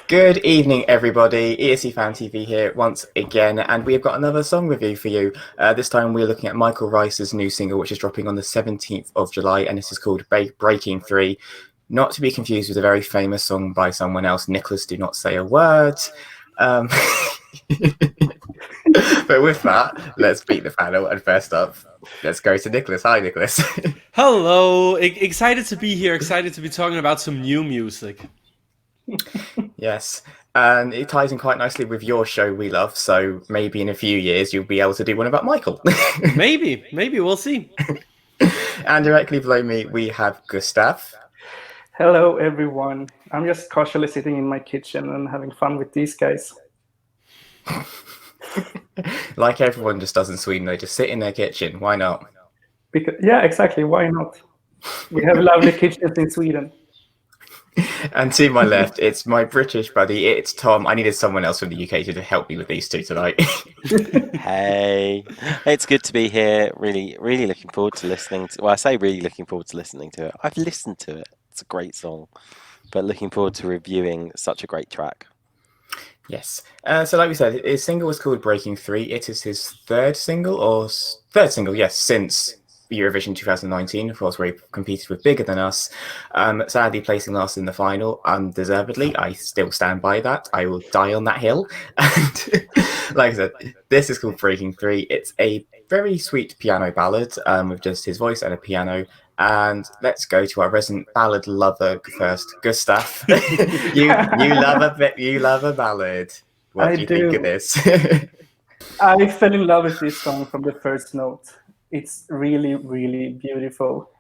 Good evening, everybody. ESC Fan TV here once again, and we have got another song review for you. This time we're looking at Michael Rice's new single, which is dropping on the 17th of July, and this is called Breaking Three. Not to be confused with a very famous song by someone else, Nicholas Do Not Say a Word. Um, but with that, let's beat the panel, and first up, let's go to Nicholas. Hi, Nicholas. Hello, excited to be here, excited to be talking about some new music. Yes, and it ties in quite nicely with your show we love, so maybe in a few years you'll be able to do one about Michael. Maybe, we'll see. And directly below me we have Gustav. Hello, everyone. I'm just casually sitting in my kitchen and having fun with these guys. Like everyone just does in Sweden, they just sit in their kitchen. Why not? Yeah, exactly. Why not? We have lovely kitchens in Sweden. And to my left, it's my British buddy. It's Tom. I needed someone else from the UK to help me with these two tonight. Hey, it's good to be here. Really looking forward to listening to. Well, I say really looking forward to listening to it. I've listened to it. It's a great song, but looking forward to reviewing such a great track. Yes. So, like we said, his single was called Breaking Three. It is his third single, yes, since Eurovision 2019, of course, where he competed with Bigger Than Us. Sadly, placing last in the final, undeservedly. I still stand by that. I will die on that hill. And like I said, this is called Breaking Three. It's a very sweet piano ballad with just his voice and a piano. And let's go to our resident ballad lover first, Gustav. you love a ballad. What do you think of this? I fell in love with this song from the first note. It's really, really beautiful,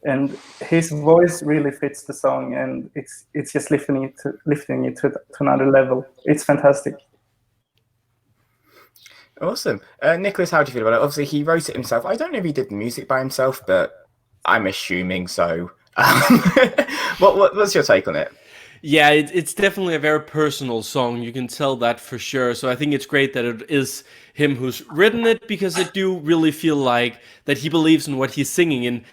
and his voice really fits the song, and it's just lifting it to another level. It's fantastic. Awesome, Nicholas. How do you feel about it? Obviously, he wrote it himself. I don't know if he did the music by himself, but I'm assuming so. What's your take on it? Yeah, it's definitely a very personal song. You can tell that for sure. So I think it's great that it is him who's written it, because I do really feel like that he believes in what he's singing. And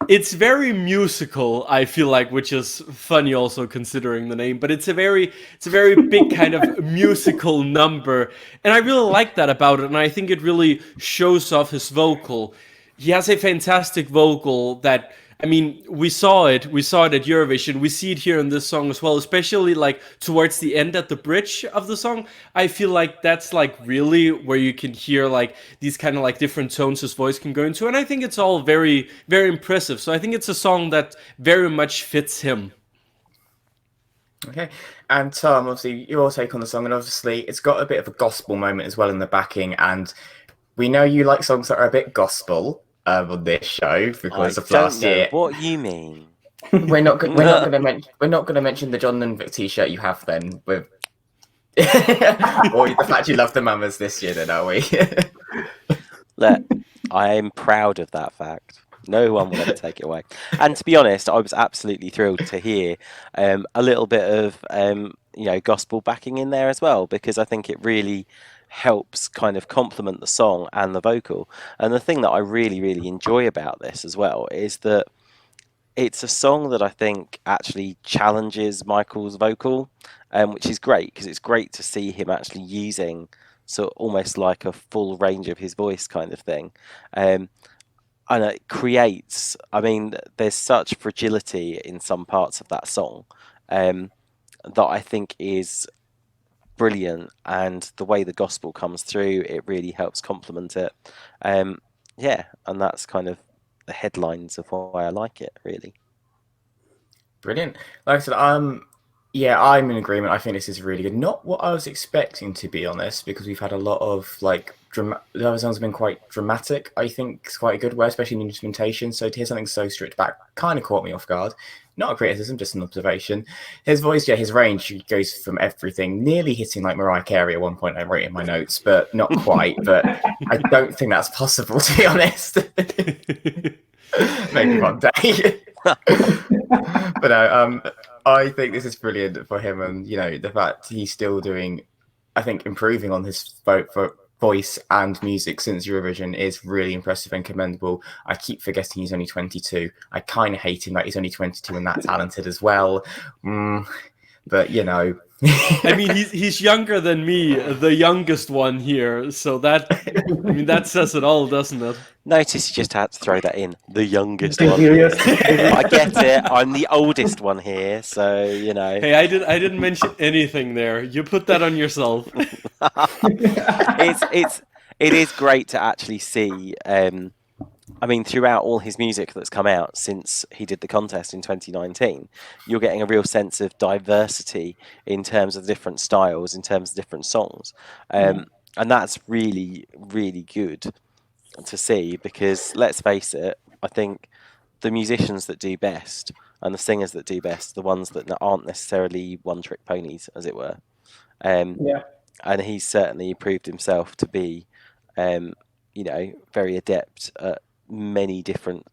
it's very musical, I feel like, which is funny also considering the name. But it's a very big kind of musical number, and I really like that about it. And I think it really shows off his vocal. He has a fantastic vocal that, I mean, we saw it at Eurovision. We see it here in this song as well, especially like towards the end at the bridge of the song. I feel like that's like really where you can hear like these kind of like different tones his voice can go into. And I think it's all very, very impressive. So I think it's a song that very much fits him. Okay, and Tom, obviously, your take on the song, and obviously, it's got a bit of a gospel moment as well in the backing, and we know you like songs that are a bit gospel on this show because of last year. What you mean? We're not going to mention the John Lundvik T-shirt you have then, with or the fact you love the Mamas this year, then, are we? Look, I am proud of that fact. No one will ever take it away. And to be honest, I was absolutely thrilled to hear a little bit of gospel backing in there as well, because I think it really helps kind of complement the song and the vocal. And the thing that I really enjoy about this as well is that it's a song that I think actually challenges Michael's vocal, which is great, because it's great to see him actually using sort of almost like a full range of his voice kind of thing. And it creates, I mean, there's such fragility in some parts of that song that I think is brilliant, and the way the gospel comes through, it really helps complement it. Yeah, and that's kind of the headlines of why I like it, really. Brilliant. Like I said, yeah, I'm in agreement. I think this is really good. Not what I was expecting, to be honest, because we've had a lot of like the other songs have been quite dramatic. I think it's quite a good way, especially in the instrumentation. So to hear something so stripped back kind of caught me off guard. Not a criticism, just an observation. His voice, yeah, his range goes from everything, nearly hitting like Mariah Carey at one point. I wrote in my notes, but not quite. But I don't think that's possible, to be honest. Maybe one day. But no, I think this is brilliant for him, and the fact he's still doing, I think, improving on his voice and music since Eurovision is really impressive and commendable. I keep forgetting he's only 22. I kind of hate him that he's only 22 and that talented as well. But you know, I mean, he's younger than me, the youngest one here. So that says it all, doesn't it? Notice you just had to throw that in. The youngest The one. curious- I get it. I'm the oldest one here, so you know. Hey, I didn't mention anything there. You put that on yourself. It is great to actually see. I mean, throughout all his music that's come out since he did the contest in 2019, you're getting a real sense of diversity in terms of different styles, in terms of different songs, and that's really, really good to see, because let's face it, I think the musicians that do best and the singers that do best, the ones that aren't necessarily one-trick ponies, as it were. Yeah. And he's certainly proved himself to be, very adept at many different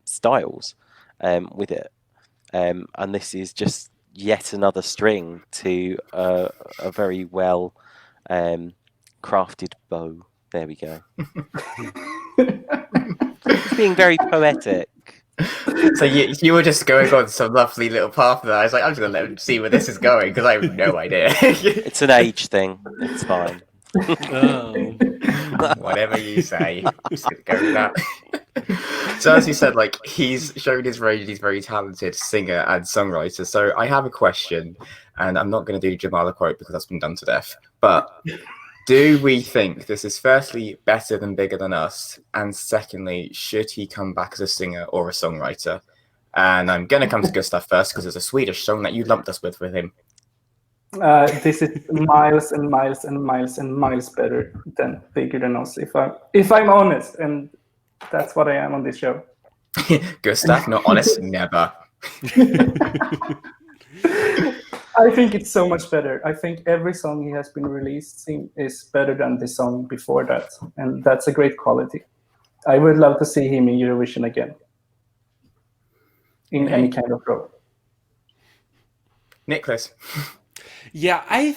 styles with it. And this is just yet another string to a very well crafted bow. There we go. He's being very poetic. so you were just going on some lovely little path there. I was like, I'm just gonna let him see where this is going because I have no idea. It's an age thing. It's fine. Oh. Whatever you say, I'm just gonna go with that. So as you said, like he's shown his range. He's a very talented singer and songwriter. So I have a question, and I'm not going to do Jamala quote because that's been done to death. But do we think this is firstly better than Bigger Than Us, and secondly, should he come back as a singer or a songwriter? And I'm going to come to Gustav first because it's a Swedish song that you lumped us with him. This is miles and miles and miles and miles better than Bigger Than Us. If I'm honest, and that's what I am on this show. Gustav, not honest, never. I think it's so much better. I think every song he has been releasing is better than the song before that, and that's a great quality. I would love to see him in Eurovision again, in any kind of role. Nicholas. Yeah, I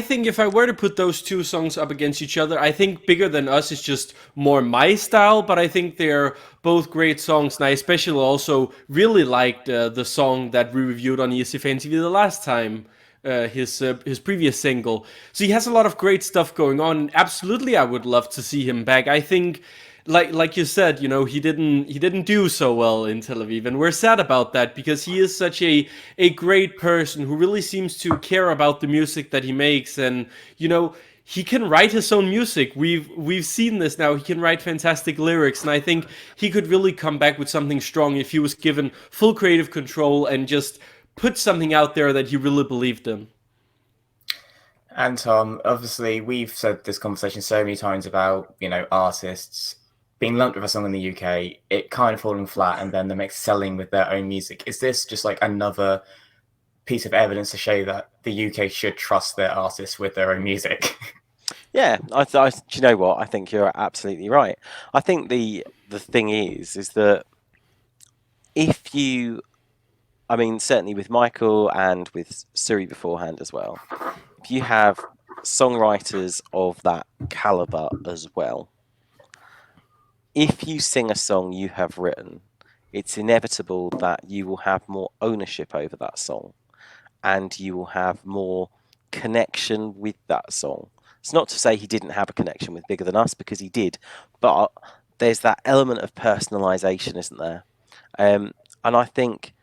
think if I were to put those two songs up against each other, I think Bigger Than Us is just more my style, but I think they're both great songs, and I especially also really liked the song that we reviewed on ESC Fan TV the last time, his previous single. So he has a lot of great stuff going on. Absolutely, I would love to see him back. I think, like you said, you know, he didn't do so well in Tel Aviv, and we're sad about that because he is such a great person who really seems to care about the music that he makes, and you know, he can write his own music. We've seen this now. He can write fantastic lyrics, and I think he could really come back with something strong if he was given full creative control and just put something out there that he really believed in. And Tom, obviously, we've said this conversation so many times about, you know, artists being lumped with a song in the UK, it kind of falling flat, and then them excelling with their own music. Is this just like another piece of evidence to show that the UK should trust their artists with their own music? Yeah, do you know what? I think you're absolutely right. I think the thing is that if you, I mean, certainly with Michael and with Suri beforehand as well, if you have songwriters of that caliber as well, if you sing a song you have written, it's inevitable that you will have more ownership over that song, and you will have more connection with that song. It's not to say he didn't have a connection with Bigger Than Us, because he did, but there's that element of personalization, isn't there? And I think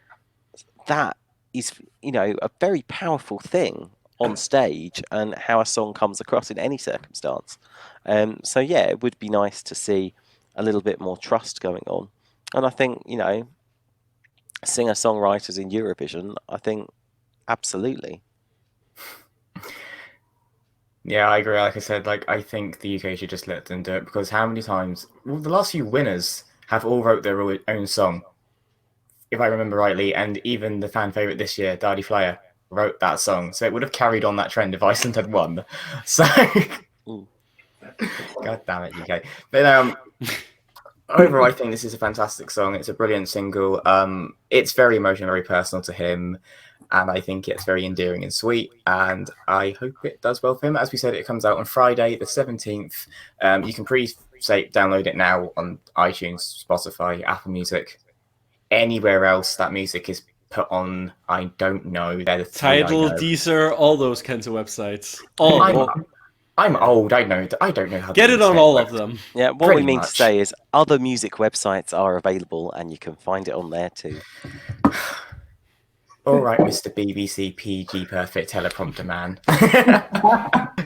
that is, you know, a very powerful thing on stage, and how a song comes across in any circumstance. So yeah, it would be nice to see a little bit more trust going on. And I think, you know, singer-songwriters in Eurovision, I think absolutely. Yeah, I agree. Like I said, like I think the UK should just let them do it, because how many times, well, the last few winners have all wrote their own song, if I remember rightly, and even the fan favorite this year, Daddy Flyer, wrote that song. So it would have carried on that trend if Iceland had won. So, God damn it, UK. But overall, I think this is a fantastic song. It's a brilliant single. It's very emotional, very personal to him, and I think it's very endearing and sweet, and I hope it does well for him. As we said, it comes out on Friday the 17th. You can download it now on iTunes, Spotify, Apple Music, anywhere else that music is put on, I don't know, they're the three I Tidal, know. Deezer, all those kinds of websites. All I'm old. I don't know how. Get the it on internet all works. of them. Yeah, what Pretty we mean much. to say is other music websites are available and you can find it on there too. All right, Mr. BBC PG Perfect teleprompter man.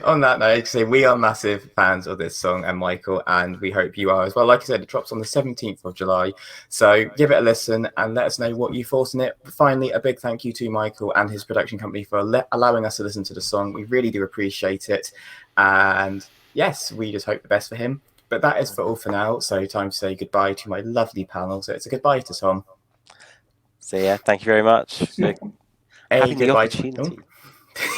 On that note, say we are massive fans of this song, and Michael, and we hope you are as well. Like I said, it drops on the 17th of July, so give it a listen and let us know what you thought on it. Finally, a big thank you to Michael and his production company for allowing us to listen to the song. We really do appreciate it, and yes, we just hope the best for him. But that is for all for now, so time to say goodbye to my lovely panel. So it's a goodbye to Tom. So yeah, thank you very much for having the opportunity.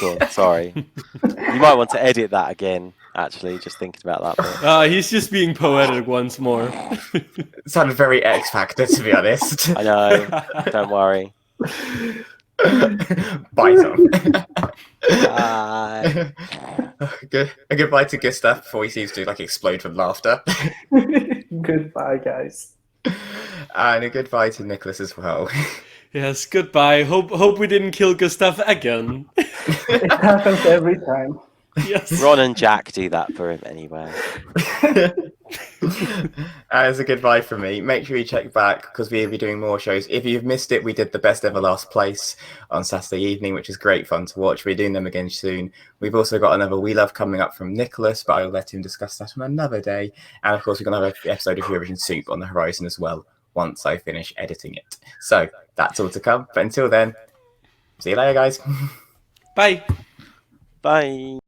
Go on, sorry. You might want to edit that again, actually, just thinking about that bit. He's just being poetic once more. It sounded very X Factor, to be honest. I know, don't worry. Bye, Tom. Bye. A goodbye to Gustav before he seems to like explode from laughter. Goodbye, guys. And a goodbye to Nicholas as well. Yes, goodbye. Hope we didn't kill Gustav again. It happens every time. Yes. Ron and Jack do that for him anyway. As a goodbye from me, make sure you check back because we'll be doing more shows. If you've missed it, we did the Best Ever Last Place on Saturday evening, which is great fun to watch. We're doing them again soon. We've also got another We Love coming up from Nicholas, but I'll let him discuss that on another day. And of course, we're going to have an episode of Eurovision Soup on the horizon as well once I finish editing it. So that's all to come. But until then, see you later, guys. Bye. Bye.